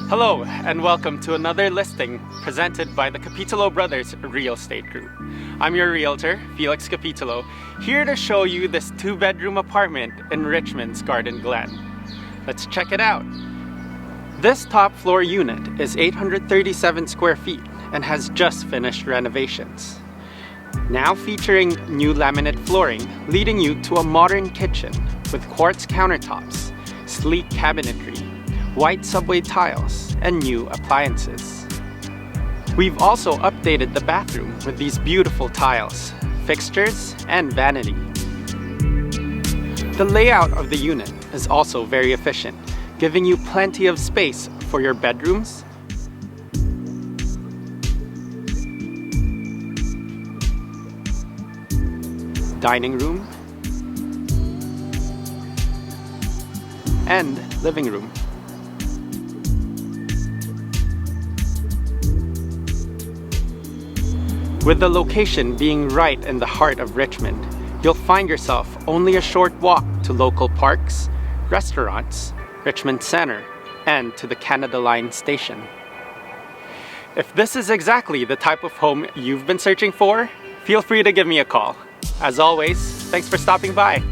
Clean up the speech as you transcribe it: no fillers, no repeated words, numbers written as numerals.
Hello and welcome to another listing presented by the Capitulo Brothers Real Estate Group. I'm your realtor, Felix Capitulo, here to show you this 2-bedroom apartment in Richmond's Garden Glen. Let's check it out. This top floor unit is 837 square feet and has just finished renovations. Now featuring new laminate flooring, leading you to a modern kitchen with quartz countertops, sleek cabinetry, white subway tiles, and new appliances. We've also updated the bathroom with these beautiful tiles, fixtures, and vanity. The layout of the unit is also very efficient, giving you plenty of space for your bedrooms, dining room, and living room. With the location being right in the heart of Richmond, you'll find yourself only a short walk to local parks, restaurants, Richmond Centre, and to the Canada Line station. If this is exactly the type of home you've been searching for, feel free to give me a call. As always, thanks for stopping by.